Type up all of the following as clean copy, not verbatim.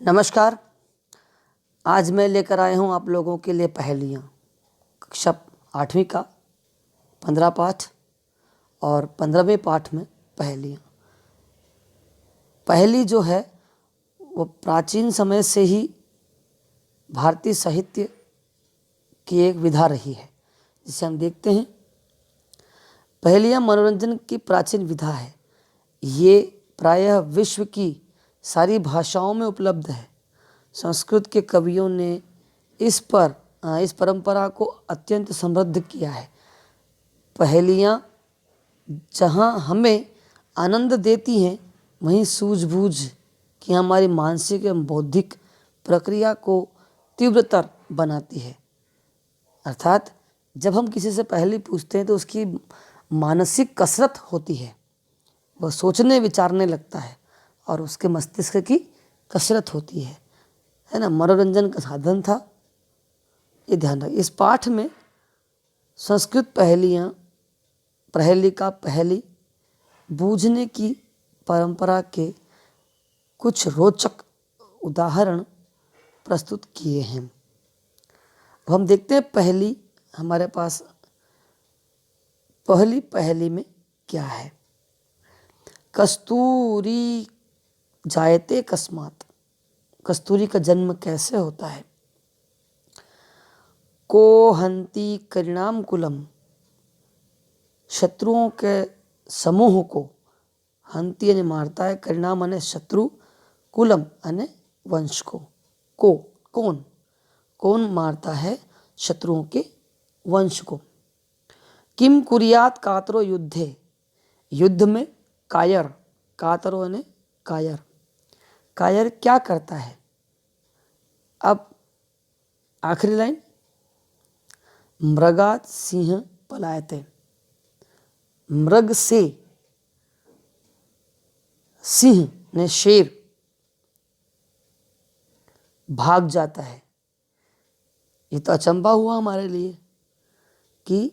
नमस्कार। आज मैं लेकर आया हूँ आप लोगों के लिए पहेलियाँ। कक्षा 8वीं का 15 पाठ और 15वें पाठ में पहेलियाँ। पहेली जो है वो प्राचीन समय से ही भारतीय साहित्य की एक विधा रही है, जिसे हम देखते हैं। पहेलियाँ मनोरंजन की प्राचीन विधा है। ये प्रायः विश्व की सारी भाषाओं में उपलब्ध है। संस्कृत के कवियों ने इस परंपरा को अत्यंत समृद्ध किया है। पहेलियाँ जहाँ हमें आनंद देती हैं, वहीं सूझबूझ की हमारी मानसिक एवं बौद्धिक प्रक्रिया को तीव्रतर बनाती है। अर्थात जब हम किसी से पहेली पूछते हैं तो उसकी मानसिक कसरत होती है, वह सोचने विचारने लगता है और उसके मस्तिष्क की कसरत होती है ना। मनोरंजन का साधन था, ये ध्यान रखें। इस पाठ में संस्कृत पहेली का पहेली बूझने की परंपरा के कुछ रोचक उदाहरण प्रस्तुत किए हैं। अब हम देखते हैं पहेली हमारे पास पहली पहेली में क्या है। कस्तूरी जायते कस्मात, कस्तूरी का जन्म कैसे होता है। को हंती करिणाम कुलम, शत्रुओं के समूह को हंती यानी मारता है, करिणाम यानी शत्रु, कुलम यानी वंश को कौन कौन मारता है शत्रुओं के वंश को। किम कुरियात कातरो युद्धे, युद्ध में कायर, कातरो यानी कायर, कायर क्या करता है। अब आखिरी लाइन, मृगात सिंह पलायते, मृग से सिंह ने शेर भाग जाता है। ये तो अचंभा हुआ हमारे लिए कि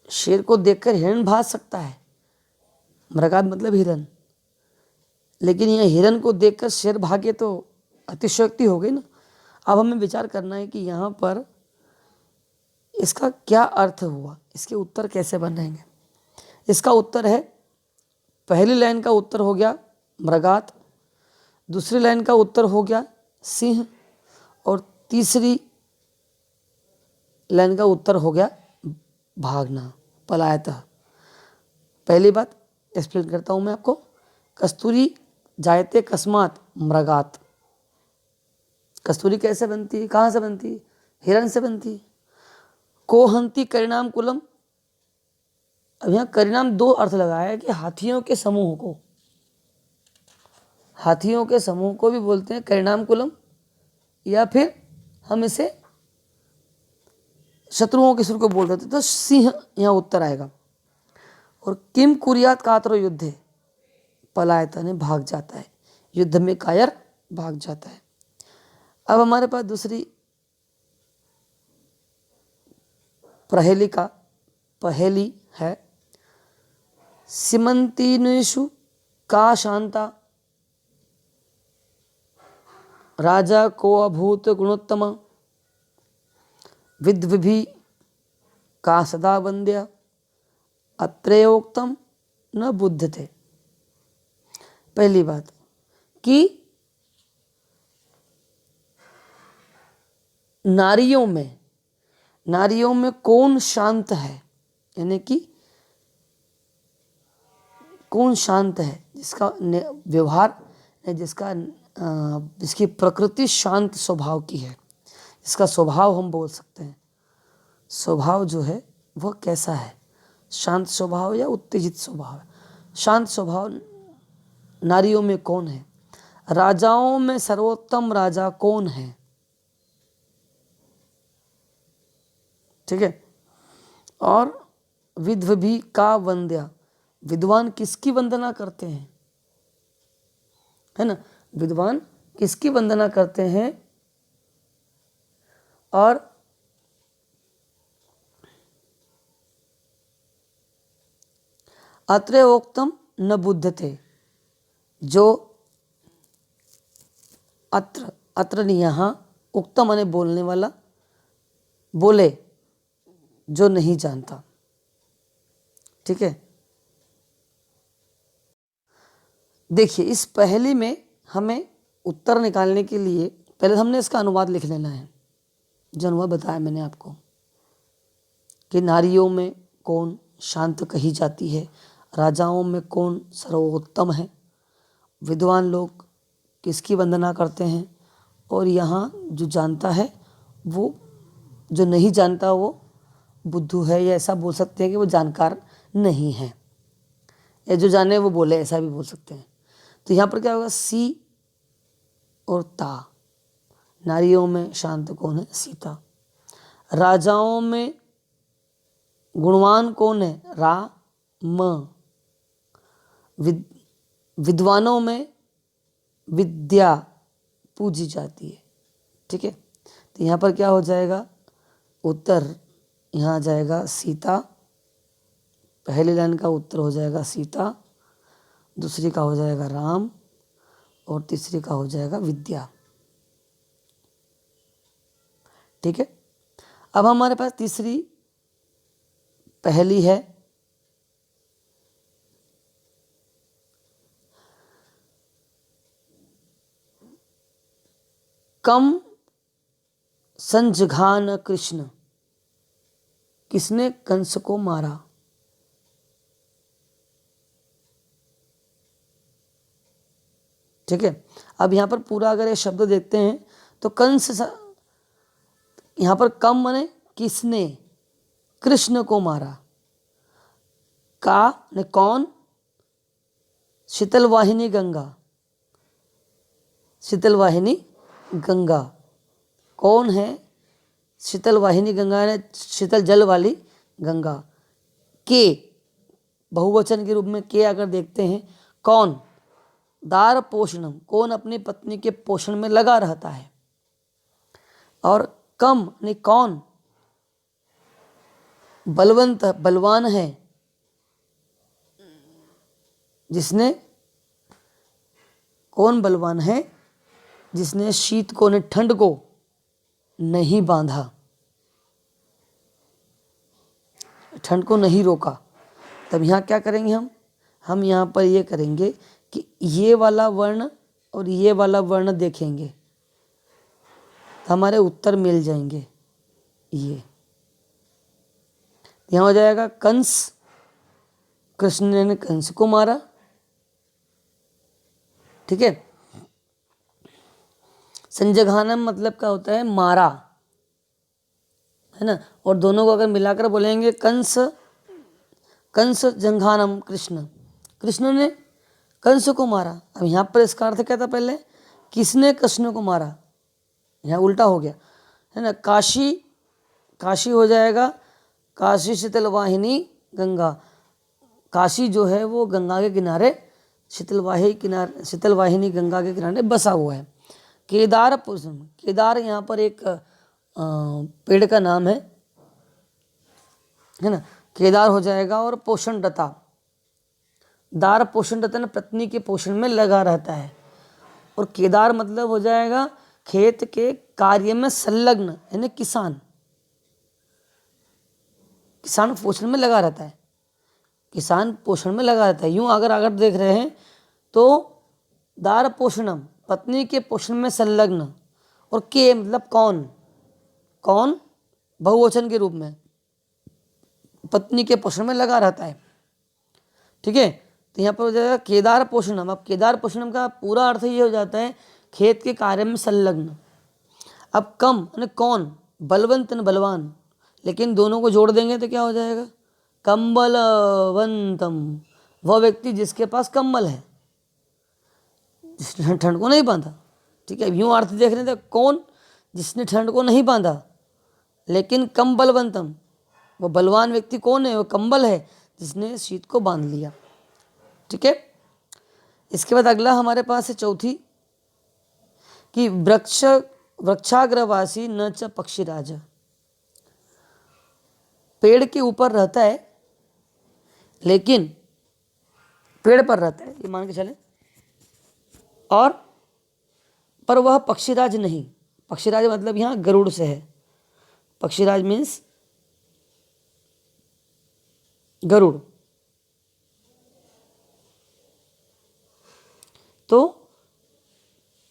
शेर को देखकर हिरण भाग सकता है। मृगात मतलब हिरण, लेकिन यह हिरण को देखकर शेर भागे तो अतिशयोक्ति हो गई ना। अब हमें विचार करना है कि यहाँ पर इसका क्या अर्थ हुआ, इसके उत्तर कैसे बनाएंगे। इसका उत्तर है, पहली लाइन का उत्तर हो गया मृगात, दूसरी लाइन का उत्तर हो गया सिंह और तीसरी लाइन का उत्तर हो गया भागना, पलायतः। पहली बात एक्सप्लेन करता हूं मैं आपको। कस्तूरी जायते कस्मात मृगात, कस्तूरी कैसे बनती है, कहाँ से बनती है, हिरण से बनती है। को हंती करिणाम कुलम, अब यहाँ करिणाम दो अर्थ लगाया है कि हाथियों के समूह को, हाथियों के समूह को भी बोलते हैं करिणाम कुलम, या फिर हम इसे शत्रुओं के सुर को बोल देते, तो सिंह यहाँ उत्तर आएगा। और किम कुरियात कातरो युद्धे, पलायता ने भाग जाता है, युद्ध में कायर भाग जाता है। अब हमारे पास दूसरी पहेली है। सीमंतिनेषु का शांता, राजा को अभूत गुणोत्तम, विद्विभी का सदा वंद्या, अत्रेयोक्तम न बुध्यते। पहली बात कि नारियों में कौन शांत है, यानी कि कौन शांत है जिसका व्यवहार, जिसकी प्रकृति शांत स्वभाव की है, जिसका स्वभाव हम बोल सकते हैं। स्वभाव जो है वह कैसा है, शांत स्वभाव या उत्तेजित स्वभाव है। शांत स्वभाव नारियों में कौन है। राजाओं में सर्वोत्तम राजा कौन है, ठीक है। और विद्वभी का वंद्या, विद्वान किसकी वंदना करते हैं, है ना, विद्वान किसकी वंदना करते हैं। और अत्रेयोक्तम न बुद्धते, जो अत्र, अत्र नहीं यहाँ, उक्त माने बोलने वाला, बोले जो नहीं जानता। ठीक है, देखिए इस पहेली में हमें उत्तर निकालने के लिए पहले हमने इसका अनुवाद लिख लेना है। जो अनुवाद बताया मैंने आपको कि नारियों में कौन शांत कही जाती है, राजाओं में कौन सर्वोत्तम है, विद्वान लोग किसकी वंदना करते हैं, और यहाँ जो जानता है वो, जो नहीं जानता वो बुद्धू है, या ऐसा बोल सकते हैं कि वो जानकार नहीं है, या जो जाने वो बोले, ऐसा भी बोल सकते हैं। तो यहाँ पर क्या होगा, सी और ता। नारियों में शांत कौन है, सीता। राजाओं में गुणवान कौन है, राम। विद्वानों में विद्या पूजी जाती है। ठीक है, तो यहाँ पर क्या हो जाएगा, उत्तर यहाँ आ जाएगा सीता। पहली लाइन का उत्तर हो जाएगा सीता, दूसरी का हो जाएगा राम, और तीसरी का हो जाएगा विद्या। ठीक है, अब हमारे पास तीसरी पहेली है। कम संजघान कृष्ण, किसने कंस को मारा। ठीक है, अब यहाँ पर पूरा अगर ये शब्द देखते हैं तो कंस, यहाँ पर कम माने किसने, कृष्ण को मारा, का ने कौन, शीतल वाहिनी गंगा, शीतल वाहिनी गंगा कौन है, शीतल वाहिनी गंगा ने शीतल जल वाली गंगा। के बहुवचन के रूप में के अगर देखते हैं, कौन, दार पोषणम, कौन अपनी पत्नी के पोषण में लगा रहता है, और कम ने कौन, बलवंत बलवान है, जिसने, कौन बलवान है, जिसने शीत को ने ठंड को नहीं बांधा, ठंड को नहीं रोका। तब यहाँ क्या करेंगे हम यहाँ पर ये करेंगे कि ये वाला वर्ण और ये वाला वर्ण देखेंगे तो हमारे उत्तर मिल जाएंगे। ये यहाँ हो जाएगा कंस, कृष्ण ने कंस को मारा। ठीक है, संजघानम मतलब क्या होता है, मारा, है ना। और दोनों को अगर मिलाकर बोलेंगे कंस, कंस जंघानम कृष्ण, कृष्ण ने कंस को मारा। अब यहाँ पर इसका अर्थ क्या था, पहले किसने कृष्ण को मारा, यहाँ उल्टा हो गया, है ना। काशी, काशी हो जाएगा काशी शीतल वाहिनी गंगा, काशी जो है वो गंगा के किनारे, शीतल वाहिनी गंगा के किनारे बसा हुआ है। केदार पोषण, केदार यहाँ पर एक पेड़ का नाम है ना। केदार हो जाएगा, और पोषणरता, दार पोषणरता ने पत्नी के पोषण में लगा रहता है। और केदार मतलब हो जाएगा खेत के कार्य में संलग्न, यानी किसान, किसान पोषण में लगा रहता है, किसान पोषण में लगा रहता है। यूं अगर देख रहे हैं तो दार पोषणम, पत्नी के पोषण में संलग्न, और के मतलब कौन, कौन बहुवचन के रूप में पत्नी के पोषण में लगा रहता है। ठीक है, तो यहाँ पर हो जाएगा केदार पोषणम। अब केदार पोषणम का पूरा अर्थ ये हो जाता है खेत के कार्य में संलग्न। अब कम यानी कौन, बलवंत न बलवान, लेकिन दोनों को जोड़ देंगे तो क्या हो जाएगा, कंबलवंतम, वह व्यक्ति जिसके पास कंबल है, जिसने ठंड को नहीं बांधा। ठीक है, यूं अर्थ देख रहे थे, कौन, जिसने ठंड को नहीं बांधा, लेकिन कम बलवंतम, वो बलवान व्यक्ति कौन है, वो कंबल है जिसने शीत को बांध लिया। ठीक है, इसके बाद अगला हमारे पास है चौथी, कि वृक्षाग्रवासी न च पक्षीराज, पेड़ के ऊपर रहता है लेकिन पेड़ पर रहता है, ये मान के चले, और पर वह पक्षीराज नहीं। पक्षीराज मतलब यहाँ गरुड़ से है। पक्षीराज मीन्स गरुड़। तो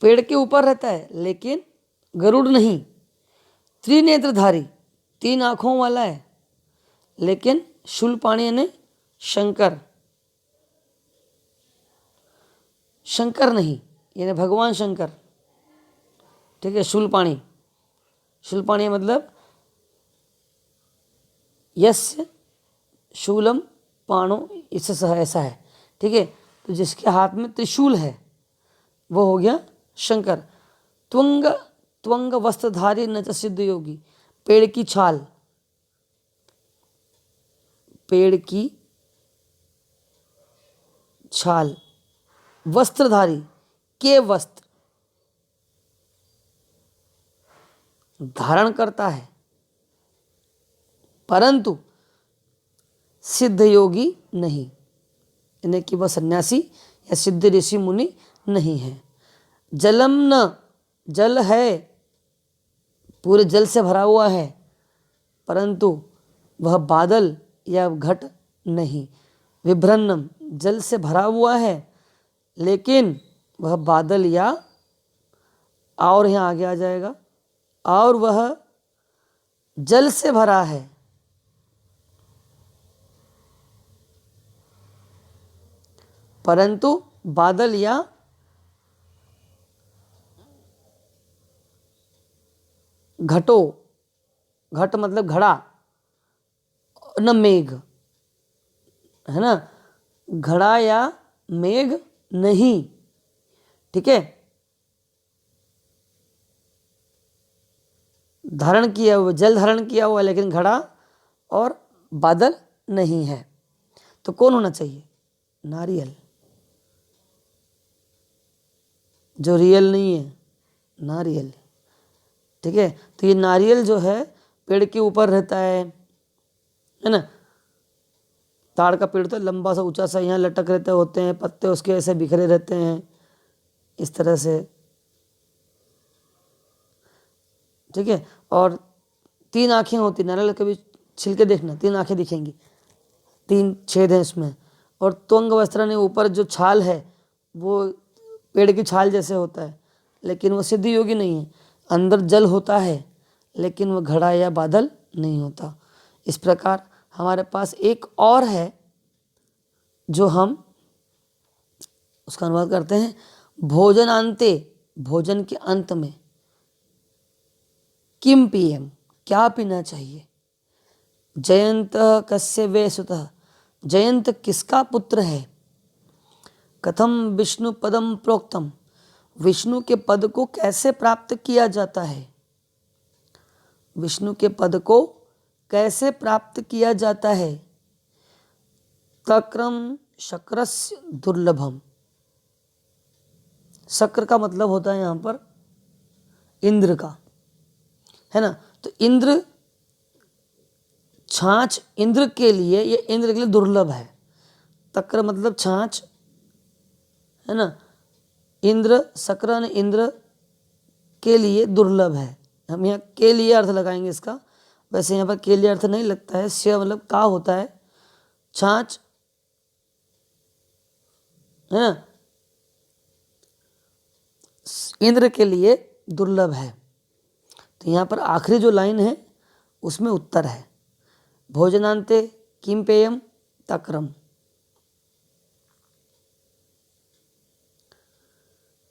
पेड़ के ऊपर रहता है लेकिन गरुड़ नहीं। त्रिनेत्रधारी, 3 आँखों वाला है लेकिन शूलपाणी यानी शंकर, शंकर नहीं यानी भगवान शंकर। ठीक है, शूलपाणी, शूलपाणी मतलब यस्य शूलम पाणो इससे सह, ऐसा है। ठीक है, तो जिसके हाथ में त्रिशूल है वो हो गया शंकर। त्वंग, त्वंग वस्त्रधारी न च सिद्ध योगी, पेड़ की छाल, पेड़ की छाल, वस्त्रधारी के वस्त्र धारण करता है परंतु सिद्ध योगी नहीं, यानी कि वह सन्यासी या सिद्ध ऋषि मुनि नहीं है। जलम न, जल है, पूरे जल से भरा हुआ है परंतु वह बादल या घट नहीं। विभ्रन्नम, जल से भरा हुआ है लेकिन वह बादल या, और यहाँ आगे आ जाएगा, और वह जल से भरा है परंतु बादल या घटो, घट मतलब घड़ा, न मेघ, है ना, घड़ा या मेघ नहीं। ठीक है, धारण किया हुआ, जल धारण किया हुआ लेकिन घड़ा और बादल नहीं है। तो कौन होना चाहिए? नारियल, जो रियल नहीं है, नारियल। ठीक है, तो ये नारियल जो है पेड़ के ऊपर रहता है ना। ताड़ का पेड़ तो लंबा सा ऊंचा सा यहाँ लटक रहते होते हैं, पत्ते उसके ऐसे बिखरे रहते हैं इस तरह से। ठीक है, और 3 आँखें होती, नारियल कभी छिलके देखना 3 आँखें दिखेंगी, 3 छेद हैं इसमें। और त्वंग वस्त्र ने ऊपर जो छाल है वो पेड़ की छाल जैसे होता है लेकिन वो सिद्ध योगी नहीं है। अंदर जल होता है लेकिन वह घड़ा या बादल नहीं होता। इस प्रकार हमारे पास एक और है जो हम उसका अनुवाद करते हैं। भोजनांते, भोजन के अंत में, किम पियम, क्या पीना चाहिए। जयंत कस्य वे सुतः, जयंत किसका पुत्र है। कथम विष्णु पदम प्रोक्तम, विष्णु के पद को कैसे प्राप्त किया जाता है। विष्णु के पद को कैसे प्राप्त किया जाता है। तक्रम शक्रस्य दुर्लभम, शक्र का मतलब होता है यहाँ पर इंद्र का, है ना। तो इंद्र, छाछ इंद्र के लिए, ये इंद्र के लिए दुर्लभ है। तक्र मतलब छाछ, है ना। इंद्र, शक्र इंद्र के लिए दुर्लभ है। हम यहाँ के लिए अर्थ लगाएंगे इसका, वैसे यहाँ पर के लिए अर्थ नहीं लगता है। स्य मतलब का होता है, छाछ, है ना, इंद्र के लिए दुर्लभ है। तो यहाँ पर आखिरी जो लाइन है उसमें उत्तर है। भोजनांते किम पेयम तक्रम,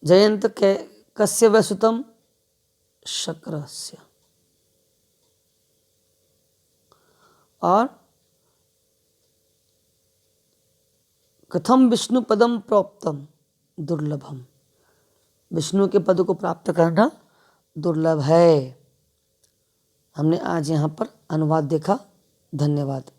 जयंत के कस्य वसुतम शक्रस्य, और कथम विष्णु पदम प्रोक्तम दुर्लभम, विष्णु के पद को प्राप्त करना दुर्लभ है। हमने आज यहाँ पर अनुवाद देखा। धन्यवाद।